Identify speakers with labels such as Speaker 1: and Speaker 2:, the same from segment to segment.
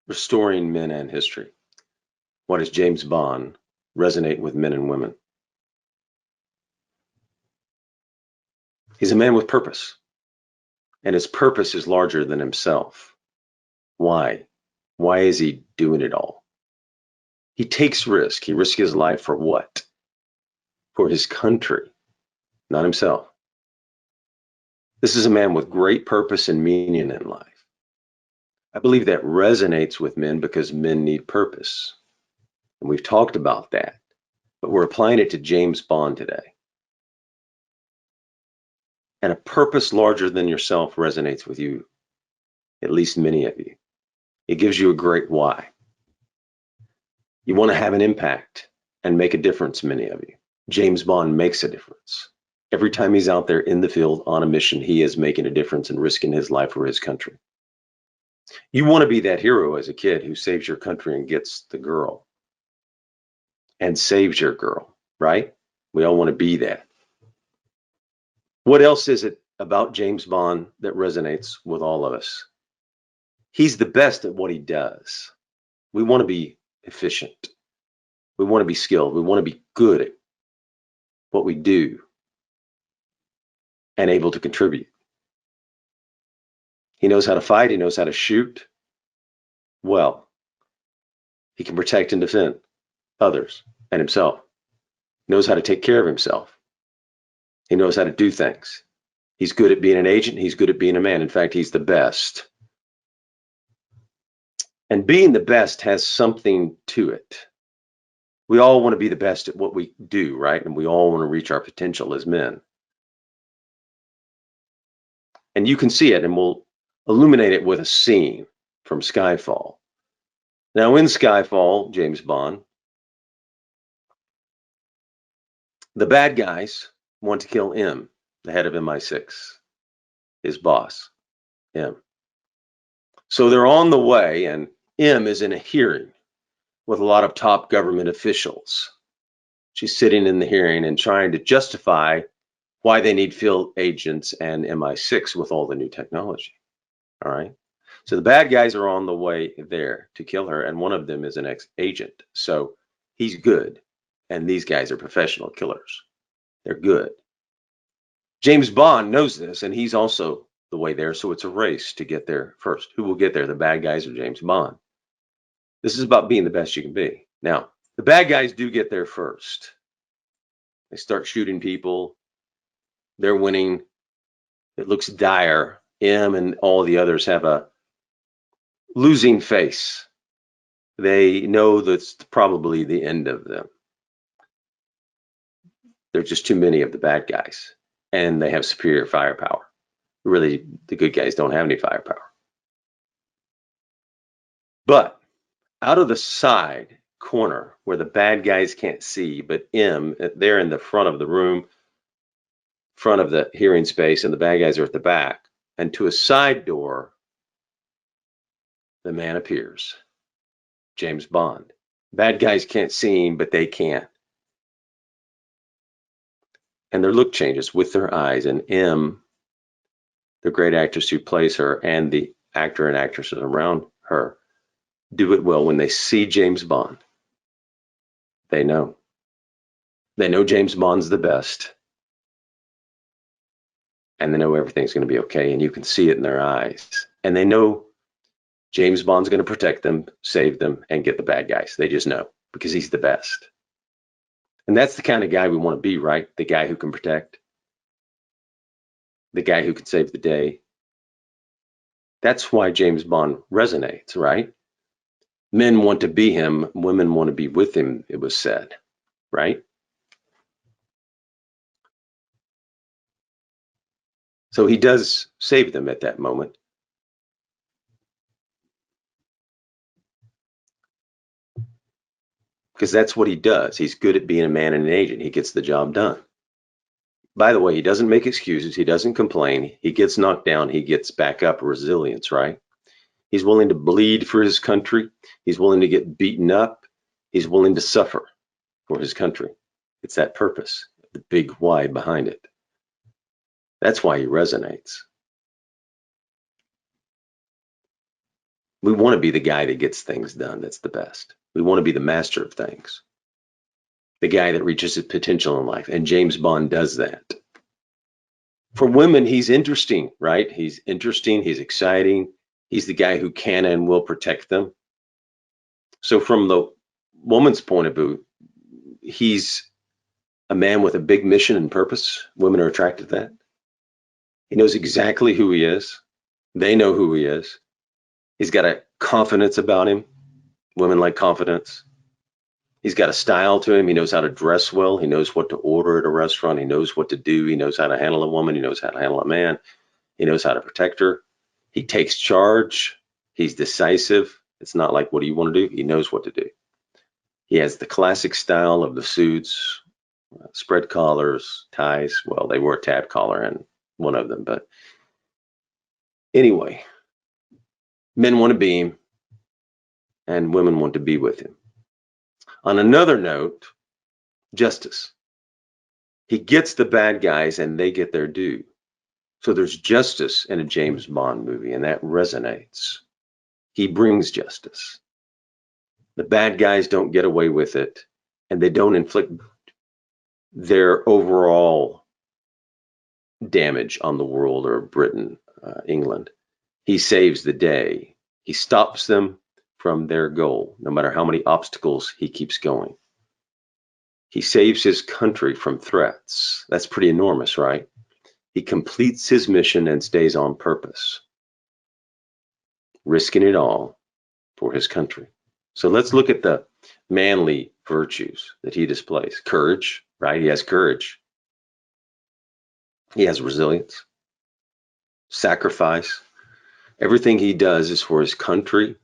Speaker 1: Restoring men and history. Why does James Bond resonate with men and women? He's a man with purpose, and his purpose is larger than himself. Why? Why is he doing it all? He takes risk. He risks his life for what? For his country, not himself. This is a man with great purpose and meaning in life. I believe that resonates with men because men need purpose. And we've talked about that, but we're applying it to James Bond today. And a purpose larger than yourself resonates with you, at least many of you. It gives you a great why. You want to have an impact and make a difference, many of you. James Bond makes a difference. Every time he's out there in the field on a mission, he is making a difference and risking his life for his country. You want to be that hero as a kid who saves your country and gets the girl and saves your girl, right? We all want to be that. What else is it about James Bond that resonates with all of us? He's the best at what he does. We want to be efficient. We want to be skilled. We want to be good at what we do and able to contribute. He knows how to fight. He knows how to shoot well. He can protect and defend others and himself. He knows how to take care of himself. He knows how to do things. He's good at being an agent. He's good at being a man. In fact, he's the best. And being the best has something to it. We all want to be the best at what we do, right? And we all want to reach our potential as men. And you can see it, and we'll illuminate it with a scene from Skyfall. Now, in Skyfall, James Bond, the bad guys want to kill M, the head of MI6, his boss, M. So they're on the way, and M is in a hearing with a lot of top government officials. She's sitting in the hearing and trying to justify why they need field agents and MI6 with all the new technology. All right. So the bad guys are on the way there to kill her, and one of them is an ex-agent. So he's good, and these guys are professional killers. They're good. James Bond knows this, and he's also the way there, so it's a race to get there first. Who will get there, the bad guys or James Bond? This is about being the best you can be. Now, the bad guys do get there first. They start shooting people. They're winning. It looks dire. M and all the others have a losing face. They know that's probably the end of them. There's just too many of the bad guys, and they have superior firepower. Really, the good guys don't have any firepower. But out of the side corner where the bad guys can't see, but M, they're in the front of the room, front of the hearing space, and the bad guys are at the back. And to a side door, the man appears, James Bond. Bad guys can't see him, but they can. And their look changes with their eyes. And M, the great actress who plays her, and the actor and actresses around her do it well. When they see James Bond, they know. They know James Bond's the best. And they know everything's going to be okay. And you can see it in their eyes. And they know James Bond's going to protect them, save them, and get the bad guys. They just know because he's the best. And that's the kind of guy we want to be, right? The guy who can protect, the guy who can save the day. That's why James Bond resonates, right? Men want to be him, women want to be with him, it was said, right? So he does save them at that moment. Because that's what he does. He's good at being a man and an agent. He gets the job done. By the way, he doesn't make excuses. He doesn't complain. He gets knocked down. He gets back up. Resilience, right? He's willing to bleed for his country. He's willing to get beaten up. He's willing to suffer for his country. It's that purpose, the big why behind it. That's why he resonates. We want to be the guy that gets things done. That's the best. We want to be the master of things, the guy that reaches his potential in life. And James Bond does that. For women, he's interesting, right? He's interesting. He's exciting. He's the guy who can and will protect them. So from the woman's point of view, he's a man with a big mission and purpose. Women are attracted to that. He knows exactly who he is. They know who he is. He's got a confidence about him. Women like confidence. He's got a style to him. He knows how to dress well. He knows what to order at a restaurant. He knows what to do. He knows how to handle a woman. He knows how to handle a man. He knows how to protect her. He takes charge. He's decisive. It's not like, what do you want to do? He knows what to do. He has the classic style of the suits, spread collars, ties. Well, they wore a tab collar in one of them, but anyway, men want to be him and women want to be with him. On another note, justice. He gets the bad guys and they get their due. So there's justice in a James Bond movie, and that resonates. He brings justice. The bad guys don't get away with it, and they don't inflict their overall damage on the world or Britain, England. He saves the day. He stops them from their goal, no matter how many obstacles he keeps going. He saves his country from threats. That's pretty enormous, right? He completes his mission and stays on purpose, risking it all for his country. So let's look at the manly virtues that he displays. Courage, right? He has courage. He has resilience, sacrifice. Everything he does is for his country.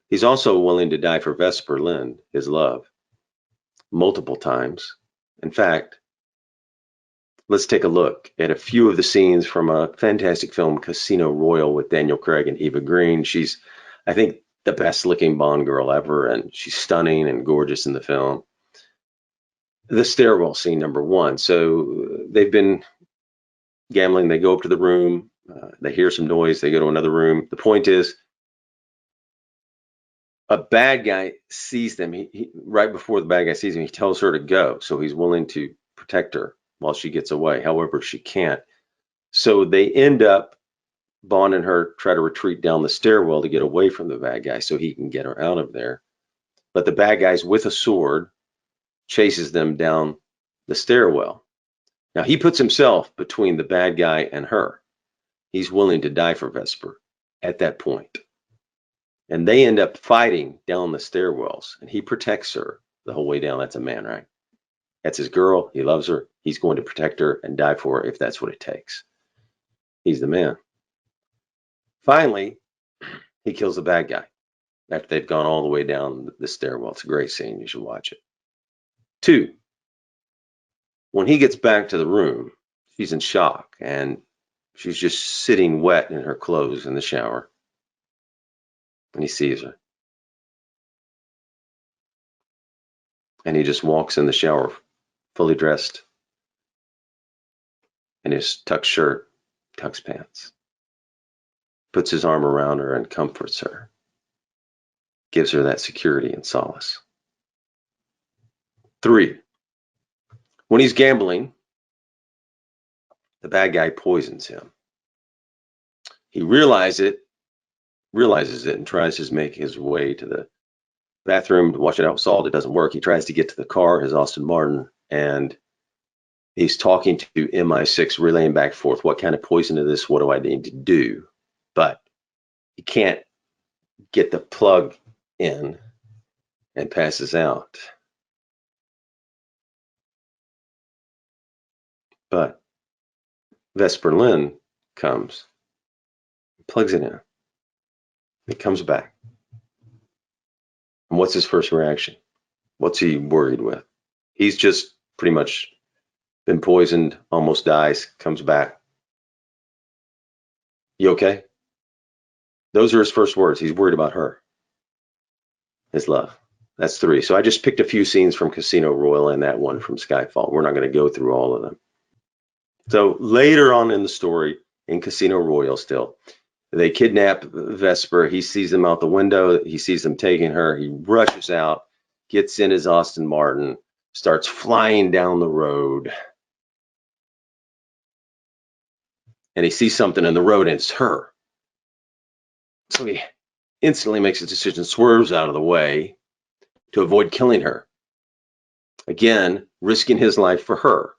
Speaker 1: He's also willing to die for Vesper Lynd, his love, multiple times. In fact, let's take a look at a few of the scenes from a fantastic film, Casino Royale, with Daniel Craig and Eva Green. She's, I think, the best looking Bond girl ever, and she's stunning and gorgeous in the film. The stairwell scene, number one. So they've been gambling. They go up to the room. They hear some noise. They go to another room. The point is, a bad guy sees them. Right before the bad guy sees him, he tells her to go. So he's willing to protect her while she gets away. However, she can't. So they end up, Bond and her try to retreat down the stairwell to get away from the bad guy so he can get her out of there. But the bad guy's with a sword, chases them down the stairwell. Now he puts himself between the bad guy and her. He's willing to die for Vesper at that point. And they end up fighting down the stairwells, and he protects her the whole way down. That's a man, right? That's his girl. He loves her. He's going to protect her and die for her if that's what it takes. He's the man. Finally, he kills the bad guy after they've gone all the way down the stairwell. It's a great scene. You should watch it. 2, when he gets back to the room, she's in shock, and she's just sitting wet in her clothes in the shower. And he sees her. And he just walks in the shower, fully dressed, in his tucked shirt, tucks pants, puts his arm around her and comforts her, gives her that security and solace. 3, when he's gambling, the bad guy poisons him. He realizes it, and tries to make his way to the bathroom to wash it out with salt. It doesn't work. He tries to get to the car, his Aston Martin, and he's talking to MI6, relaying back and forth, what kind of poison is this? What do I need to do? But he can't get the plug in and passes out. But Vesper Lynd comes, plugs it in. It comes back. And what's his first reaction? What's he worried with? He's just pretty much been poisoned, almost dies, comes back. You okay? Those are his first words. He's worried about her, his love. That's 3. So I just picked a few scenes from Casino Royale and that one from Skyfall. We're not going to go through all of them. So later on in the story, in Casino Royale still, They kidnap Vesper. He sees them out the window. He sees them taking her. He rushes out, gets in his Aston Martin, starts flying down the road. And he sees something in the road, and it's her. So he instantly makes a decision, swerves out of the way to avoid killing her. Again, risking his life for her.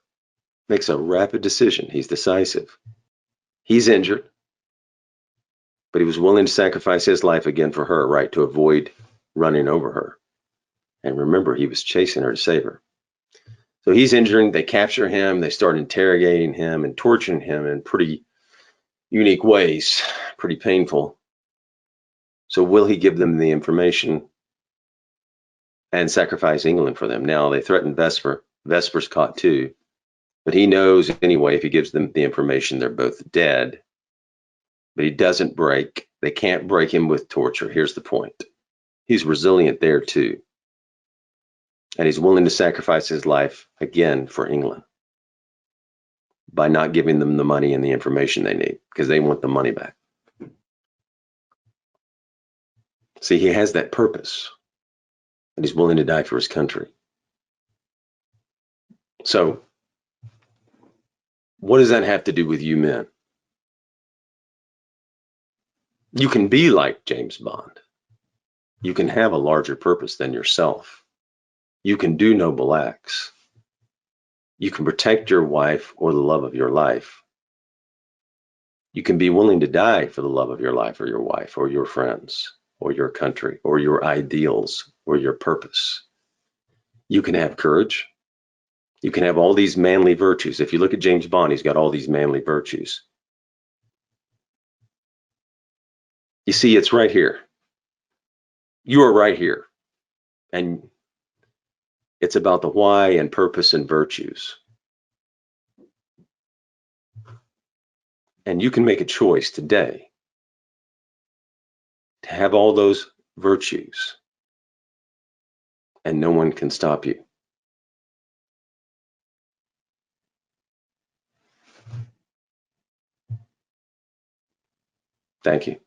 Speaker 1: Makes a rapid decision. He's decisive. He's injured, but he was willing to sacrifice his life again for her, right, to avoid running over her. And remember, he was chasing her to save her. So he's injured. They capture him. They start interrogating him and torturing him in pretty unique ways, pretty painful. So will he give them the information and sacrifice England for them? Now they threaten Vesper. Vesper's caught too. But he knows anyway, if he gives them the information, they're both dead. But he doesn't break. They can't break him with torture. Here's the point. He's resilient there too. And he's willing to sacrifice his life again for England by not giving them the money and the information they need, because they want the money back. See, he has that purpose, and he's willing to die for his country. So what does that have to do with you men? You can be like James Bond. You can have a larger purpose than yourself. You can do noble acts. You can protect your wife or the love of your life. You can be willing to die for the love of your life or your wife or your friends or your country or your ideals or your purpose. You can have courage. You can have all these manly virtues. If you look at James Bond, he's got all these manly virtues. You see, it's right here. You are right here. And it's about the why and purpose and virtues. And you can make a choice today to have all those virtues, and no one can stop you. Thank you.